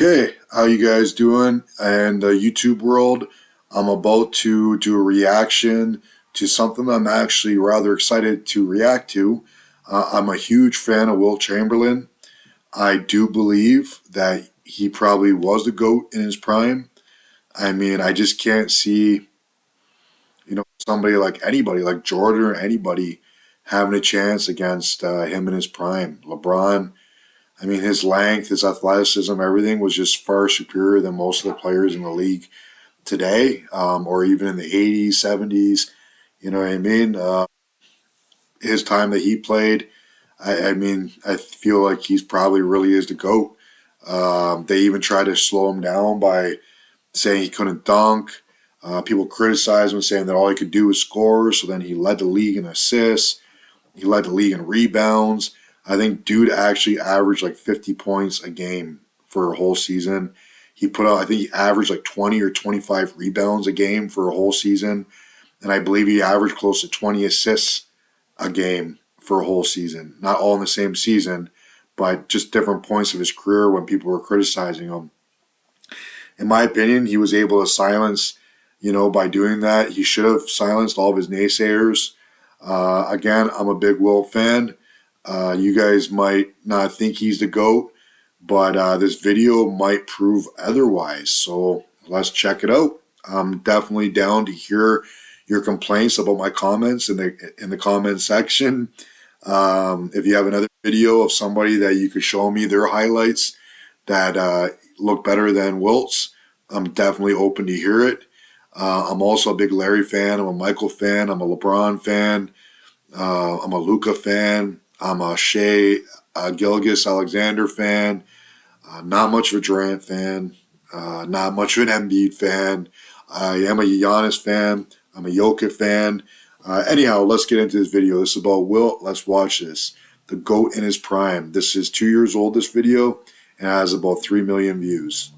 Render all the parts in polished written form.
Okay, how you guys doing? And the YouTube world, I'm about to do a reaction to something I'm actually rather excited to react to. I'm a huge fan of Wilt Chamberlain. I do believe that he probably was the GOAT in his prime. I mean, I just can't see, somebody like anybody, like Jordan or anybody, having a chance against him in his prime. LeBron, I mean, his length, his athleticism, everything was just far superior than most of the players in the league today, or even in the 80s, 70s. You know what I mean? His time that he played, I mean, I feel like he's probably really is the GOAT. They even tried to slow him down by saying he couldn't dunk. People criticized him, saying that all he could do was score. So then he led the league in assists. He led the league in rebounds. I think dude actually averaged like 50 points a game for a whole season. I think he averaged like 20 or 25 rebounds a game for a whole season. And I believe he averaged close to 20 assists a game for a whole season. Not all in the same season, but just different points of his career when people were criticizing him. In my opinion, he was able to silence, by doing that. He should have silenced all of his naysayers. Again, I'm a big Wilt fan. You guys might not think he's the GOAT, but this video might prove otherwise. So let's check it out. I'm definitely down to hear your complaints about my comments in the comment section. If you have another video of somebody that you could show me their highlights that look better than Wilt's, I'm definitely open to hear it. I'm also a big Larry fan. I'm a Michael fan. I'm a LeBron fan. I'm a Luka fan. I'm a Shea Gilgeous-Alexander fan. Not much of a Durant fan. Not much of an Embiid fan. I am a Giannis fan. I'm a Jokic fan. Anyhow, let's get into this video. This is about Wilt. Let's watch this. The GOAT in his prime. This is 2 years old, this video, and it has about 3 million views.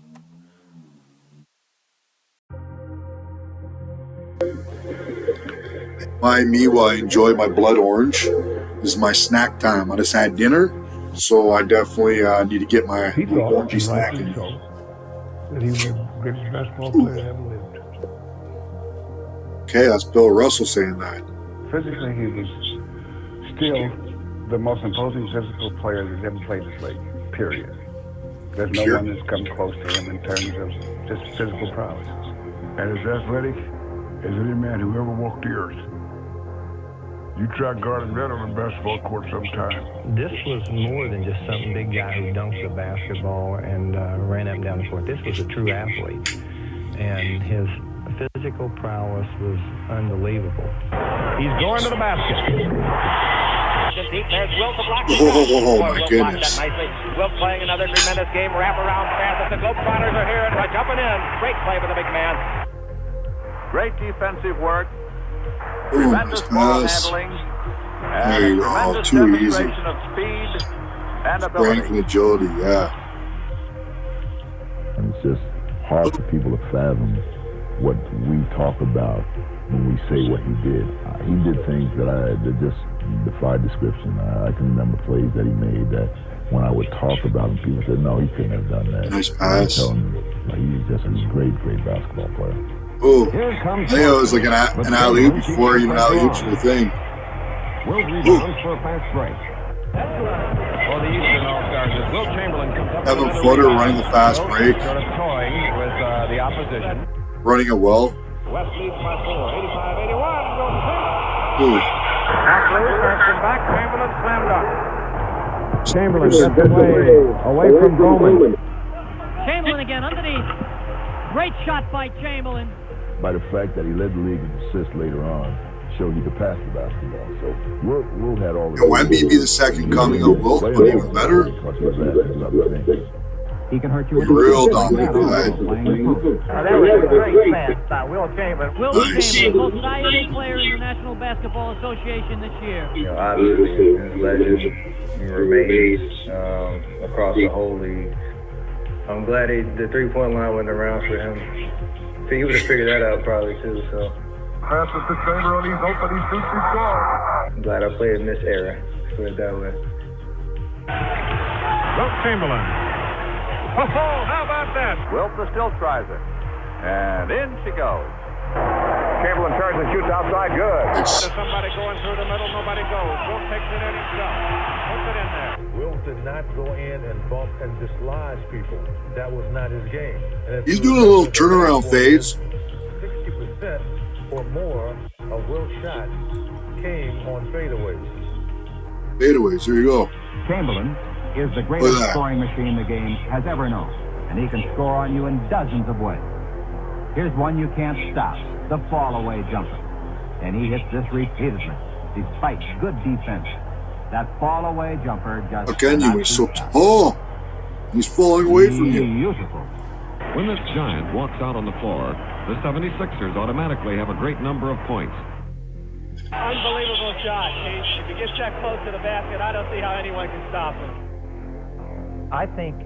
Me while I enjoy my blood orange. This is my snack time. I just had dinner, so I definitely need to get my orangey snack. That he was the greatest basketball player that ever lived. Okay, that's Bill Russell saying that. Physically, he was still the most imposing physical player that's ever played this league, period. There's no one that's come close to him in terms of just physical prowess. And as athletic as any man who ever walked the earth. You try guarding that on a basketball court sometime. This was more than just some big guy who dunked the basketball and ran up and down the court. This was a true athlete, and his physical prowess was unbelievable. He's going to the basket. Deep, there's Wilt the block. Oh my goodness. Wilt playing another tremendous game. Wraparound pass. The Globetrotters are here and jumping in. Great play for the big man. Great defensive work. Tremendous ball handling. There you go. Too easy. Of speed and ability. Strength and agility, yeah. And it's just hard for people to fathom what we talk about when we say what he did. He did things that just defy description. I can remember plays that he made that when I would talk about him, people said, no, he couldn't have done that. Nice pass. He's just a great, great basketball player. Oh, I think it was like an alley-oop before even alley-oops were a thing. Wilt rebounds for a fast break. For the Eastern All-Stars, as Wilt Chamberlain comes up. Have a footer running the fast break. Sort of toying with the opposition. Running it well. West leads by 4, 85-81. Ooh. Actually, first and back, Chamberlain slammed up. Chamberlain gets away from Bowman. Chamberlain again underneath. Great shot by Chamberlain. By the fact that he led the league in assists later on, showed he could pass the basketball. So Wilt had all the... Wemby be the second coming of Wilt, but even better. He can hurt you. Real dominant for that. That was a great pass by Wilt Chamberlain. Wilt Chamberlain, most valuable player in the National Basketball Association this year. Obviously, his legend remains across the whole league. I'm glad the three-point line went around for him. So he would have figured that out probably too. So Passes to Chamberlain, he's open, he shoots, he scores. I'm glad I played in this era. Put it that way. Wilt Chamberlain. Oh, how about that? Wilt still tries it. And in she goes. Chamberlain charges and shoots outside. Good. It's, There's somebody going through the middle. Nobody goes. Wilt takes it in himself. Puts it in there. Wilt did not go in and bump and dislodge people. That was not his game. he's doing a little turnaround phase. 60% or more of Wilt's shots came on fadeaways. Fadeaways, here you go. Chamberlain is the greatest scoring machine the game has ever known, and he can score on you in dozens of ways. Here's one you can't stop, the fall-away jumper. And he hits this repeatedly, despite good defense. That fall-away jumper just... Again, you were so tall. He's falling away from you. Beautiful. When this giant walks out on the floor, the 76ers automatically have a great number of points. Unbelievable shot. If he gets that close to the basket, I don't see how anyone can stop him. I think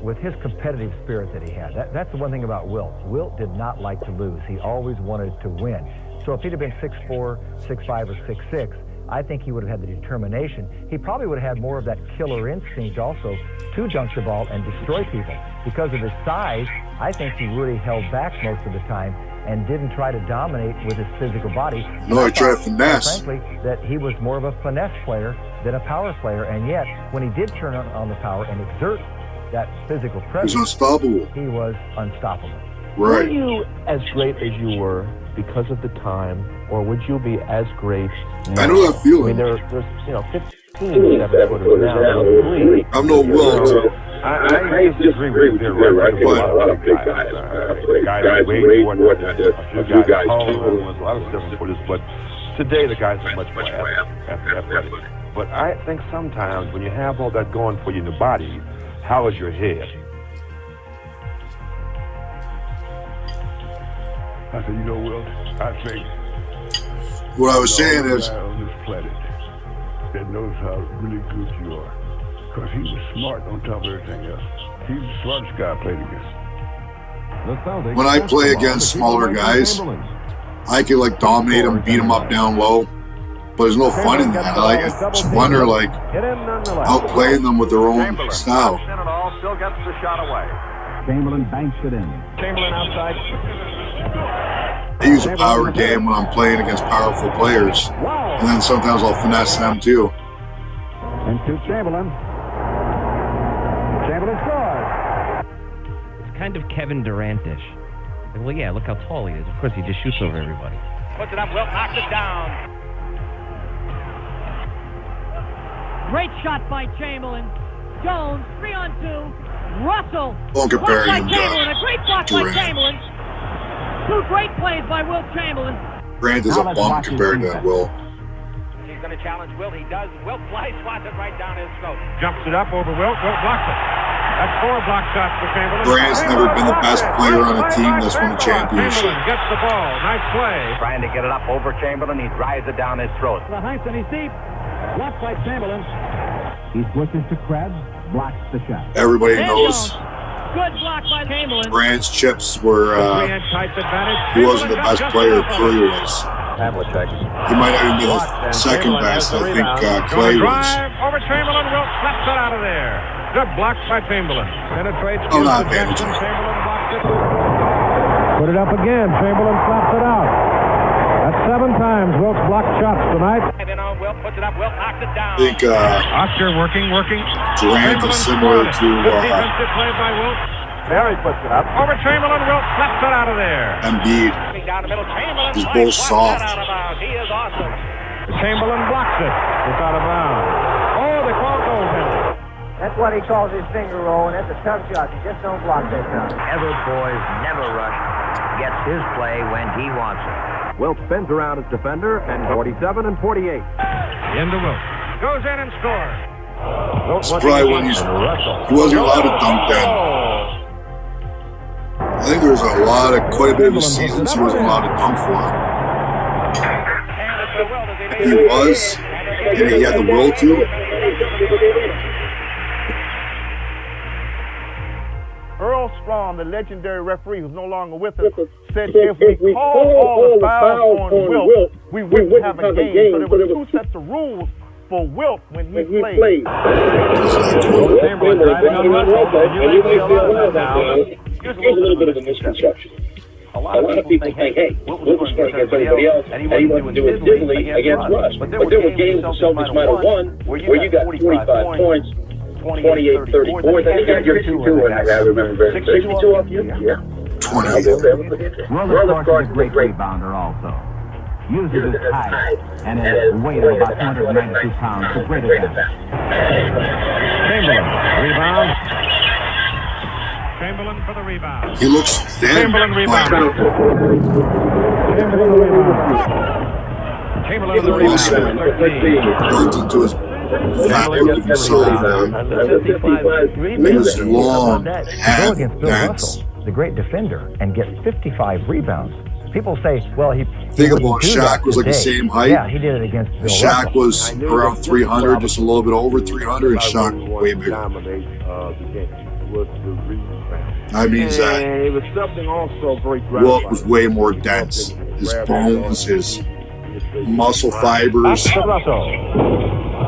with his competitive spirit that he had, that's the one thing about Wilt. Wilt did not like to lose. He always wanted to win. So if he'd have been 6'4", 6'5", or 6'6", I think he would have had the determination. He probably would have had more of that killer instinct also to dunk the ball and destroy people. Because of his size, I think he really held back most of the time and didn't try to dominate with his physical body. No, he tried to finesse. Frankly, that he was more of a finesse player than a power player, and yet when he did turn on the power and exert that physical presence, he was unstoppable. He was unstoppable. Right. Were you as great as you were because of the time, or would you be as great now? I know that feeling. I mean, there's 15 7-footers now in the league. I'm no Wilt. I disagree with you. There are a lot of big guys. Guys way more than this. A few guys. Chamberlain was a lot of 7-footers, but today the guys are much more athletic. But I think sometimes when you have all that going for you in the body, how is your head? I said, you know, Wilt, I think what I was saying is, guy on this planet that knows how really good you are, because he was smart on top of everything else. He's the smartest guy I played against. when I play against smaller guys, I can like dominate them, beat them up down low, but there's no fun in that. It's funner like outplaying them with their own style. Still gets the shot away. Chamberlain banks it in. Chamberlain outside. I use a power game when I'm playing against powerful players, and then sometimes I'll finesse them too. And to Chamberlain. Chamberlain scores. It's kind of Kevin Durant-ish. Well, yeah, look how tall he is. Of course, he just shoots over everybody. Puts it up, Wilt knocks it down. Great shot by Chamberlain. Jones, 3-on-2. Russell. Don't compare him to Chamberlain. A great block by Chamberlain. Two great plays by Wilt Chamberlain. Grant is a bum compared to that, Will. He's going to challenge Wilt. He does. Wilt fly swats it right down his throat. Jumps it up over Wilt. Wilt blocks it. That's 4 block shots for Chamberlain. Grant's never been the best player on a team that's won a championship. Chamberlain gets the ball. Nice play. Trying to get it up over Chamberlain. He drives it down his throat. The Heinz and he's deep. Blocked by Chamberlain. He switches to Krebs, blocks the shot. Everybody knows good block by Chamberlain. Grant's chips were, he wasn't the best player Curry was. He might not even be the second best. I think Clay was. Over Chamberlain. Wilt slaps it out of there. Good block by Chamberlain. Penetrates. I'm not advantaging. Chamberlain blocks it. Put it up again. Chamberlain slaps it out. That's 7 times Wilt's blocked shots tonight. Wilt puts it up. Wilt knocks it down. I think Oscar working. Durant is similar to Defensive play by Wilt. Barry puts it up. Over Chamberlain. Wilt slaps it out of there. Embiid. Down the middle. Chamberlain. He's both soft. He is awesome. Chamberlain blocks it. It's out of bounds. Oh, they call goaltender. That's what he calls his finger roll, and that's a tough shot. You just don't block that shot. Everett boys never rush. Gets his play when he wants it. Wilt spins around his defender, and 47 and 48. Into Wilt. Goes in and scores. It's probably when he wasn't allowed to dunk then. I think there was quite a bit of the seasons he wasn't allowed to dunk for. He was, and he had the will to. Earl Strong, the legendary referee who's no longer with us, said if we called all the fouls on Wilt, we wouldn't have a game. So there were 2 sets of rules for Wilt when he played. Chamberlain driving on Russell, and you may see a lot of that now. Here's a little bit of a misconception. A lot of people think, hey, Wilt was scoring against everybody else, and he wasn't doing diddly against Russ. But there were games the Celtics might have won where you got 45 points, 28, 34. Then you got your 62, and I remember very 62 off you? Yeah. 20. Wilt, of course, is a great rebounder also. Uses his height and his weight of about 292 pounds to great advantage. Chamberlain, rebound. Chamberlain for the rebound. He looks thin. Chamberlain rebound. Chamberlain rebound. Chamberlain the rebound. Built into his fabric of himself. His long, hands. The great defender, and get 55 rebounds. People say, well, he think about Shaq was like the same height. Yeah, he did it against Bill Shaq Russell. was around 300, just a little bit over 300, and Shaq way bigger. That means that it was something also very Wilt was way more dense. His bones, his muscle fibers. Russell.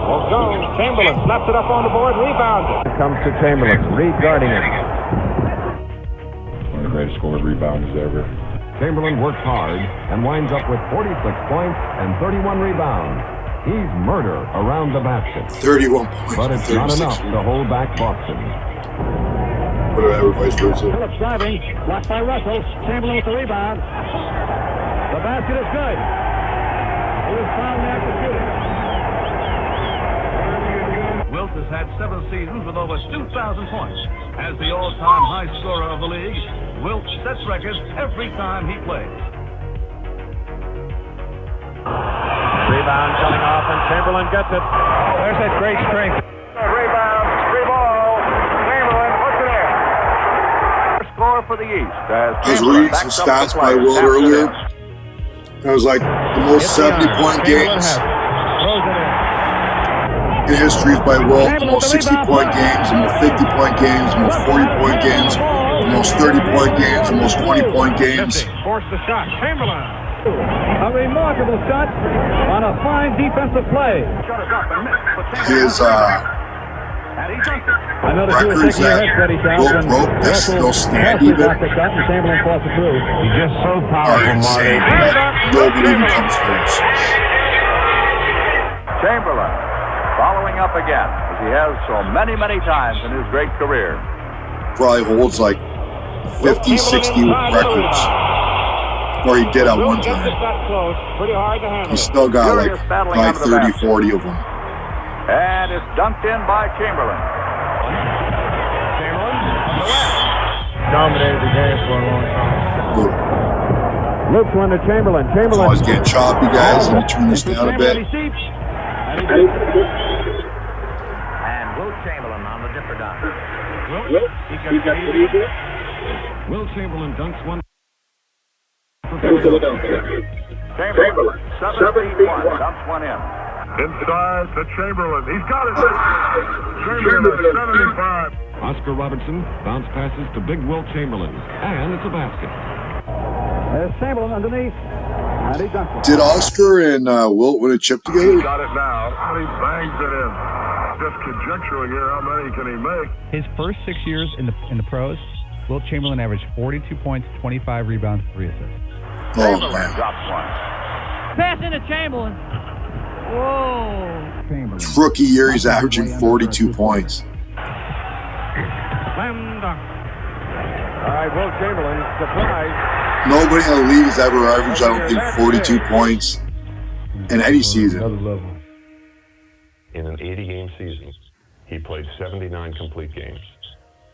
Won't go. Chamberlain slaps it up on the board, rebounds it. Comes to Chamberlain, Reed guarding it. One of the greatest scoring rebounders ever. Chamberlain works hard and winds up with 46 points and 31 rebounds. He's murder around the basket. 31 points. But it's not enough to hold back Boston. Whatever, vice versa. Phillips driving, blocked by Russell. Chamberlain with the rebound. The basket is good. He was fouled after shooting. Wilt has had 7 seasons with over 2,000 points. As the all-time high scorer of the league, Wilt sets records every time he plays. Rebound coming off, and Chamberlain gets it. There's that great strength. Rebound, free ball. Chamberlain puts it in. Score for the East. I was reading some stats by Wilt earlier. It was like the most 70-point games in history is by Wilt. The most 60-point games, the most 50-point games, the most 40-point games, the most 30-point games, the most 20-point games. Force the shot. Chamberlain. A remarkable shot on a fine defensive play. His records that Wilt broke that still stand even He's just so are powerful, insane. Marty. Nobody even comes close. Chamberlain following up again, as he has so many, many times in his great career. Probably holds like 50, 60 records. Or he did at one time. He's still got like 30, 40 of them. And it's dunked in by Chamberlain. Dominated the game for a long time. Looks one to Chamberlain. Chamberlain. Always getting choppy, guys. Let me turn this down a bit. And Wilt Chamberlain on the dipper dunk. Wilt Chamberlain dunks one. Chamberlain, 7-1, dumps one in. Inside to Chamberlain. He's got it. Chamberlain, 75. Oscar Robertson bounce passes to Big Wilt Chamberlain, and it's a basket. There's Chamberlain underneath, and he dunks it. Did Oscar and Wilt win a chip together? He's got it now, and he bangs it in. Just conjecturing here, how many can he make? His first 6 years in the pros, Wilt Chamberlain averaged 42 points, 25 rebounds, 3 assists. Chamberlain drops one. Pass into Chamberlain. Whoa. His rookie year, he's averaging 42 points. Slam dunk. All right, Wilt Chamberlain, surprise. Nobody in the league has ever averaged, I don't think, 42 points in any season. In an 80-game season, he played 79 complete games.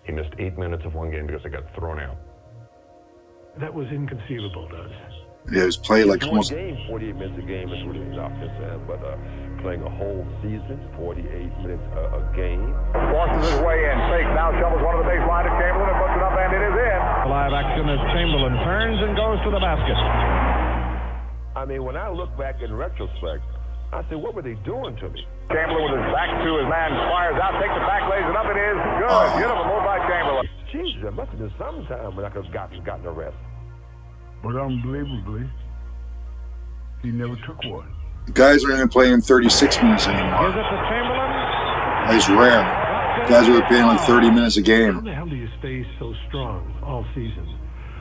He missed 8 minutes of one game because it got thrown out. That was inconceivable, Doug. Yeah, he was playing like almost. 48 minutes a game is really enough, but playing a whole season, 48 minutes a game. Forces his way in, fakes, now shovels one of the baseline to Chamberlain and puts it up, and it is in. Live action as Chamberlain turns and goes to the basket. I mean, when I look back in retrospect, I said, what were they doing to me? Chamberlain with his back to his man, fires out, takes it back, lays it up, it is good. Beautiful move by Chamberlain. Jesus, there must have been some time when I could have gotten a rest. But unbelievably, he never took one. Guys aren't even playing 36 minutes anymore. Gives it to Chamberlain. That's rare. Guys are playing like 30 minutes a How game. the hell do you stay so strong all season?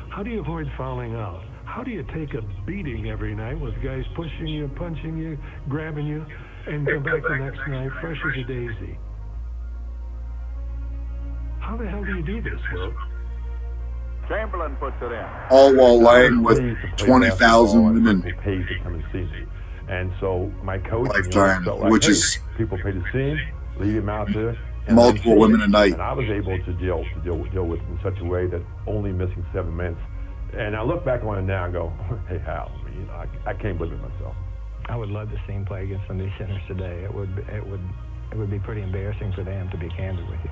How do you avoid fouling out? How do you take a beating every night with guys pushing you, punching you, grabbing you, and come back the next night fresh as a daisy? How the hell do you do this, Will? Chamberlain puts it in. All while lying with 20,000 women. People paid to come and see me. And so my coach Lifetime, felt like, which hey, is people pay to see him, leave him out there. And multiple women a night. And I was able to deal with it in such a way that only missing 7 minutes. And I look back on it now and go, hey, Hal, I mean, I can't believe it myself. I would love to see him play against some of these centers today. It would be pretty embarrassing for them, to be candid with you.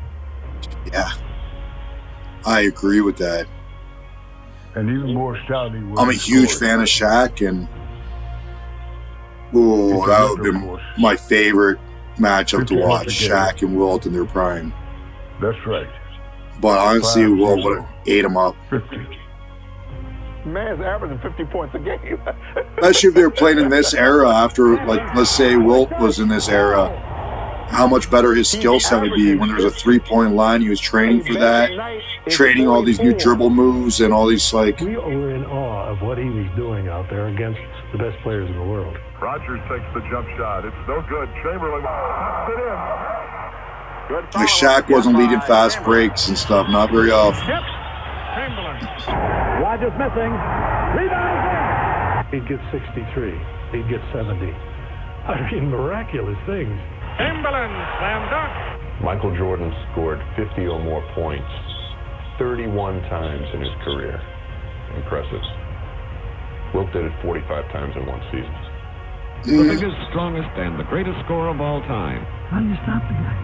Yeah, I agree with that. And even more shouting. I'm a huge fan of Shaq, and that would have been my favorite matchup to watch, Shaq and Wilt in their prime. That's right. But honestly, Wilt would have ate him up. 50. Man's averaging 50 points a game. Especially if they were playing in this era after, like, let's say Wilt was in this era, how much better his skill set would be when there was a three-point line. He was training for that, training all these new dribble moves and all these, like... We were in awe of what he was doing out there against the best players in the world. Rogers takes the jump shot. It's no good. Chamberlain puts it in. Like, Shaq wasn't leading fast breaks and stuff, not very often. Rogers missing. Rebound. He'd get 63. He'd get 70. I mean, miraculous things. Chamberlain, slam dunk. Michael Jordan scored 50 or more points 31 times in his career. Impressive. Wilt did it 45 times in one season. The biggest, strongest, and the greatest scorer of all time. How do you stop the guy?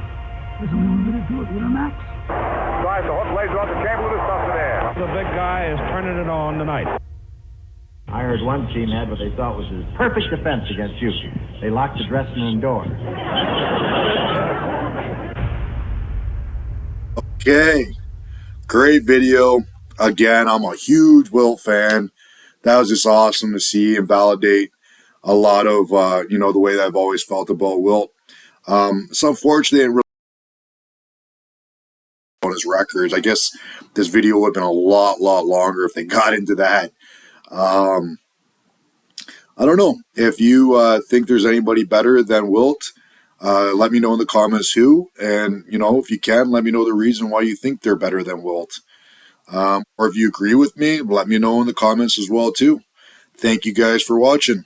There's only one way to do it with an axe. Drives the hook, lays it off the Chamberlain, who stuffs it in. The big guy is turning it on tonight. I heard one team had what they thought was his perfect defense against you. They locked the dressing room door. Okay. Great video. Again, I'm a huge Wilt fan. That was just awesome to see and validate a lot of, the way that I've always felt about Wilt. It's unfortunate it really on his records. I guess this video would have been a lot longer if they got into that. I don't know. If you think there's anybody better than Wilt, let me know in the comments who. And, if you can, let me know the reason why you think they're better than Wilt. Or if you agree with me, let me know in the comments as well, too. Thank you guys for watching.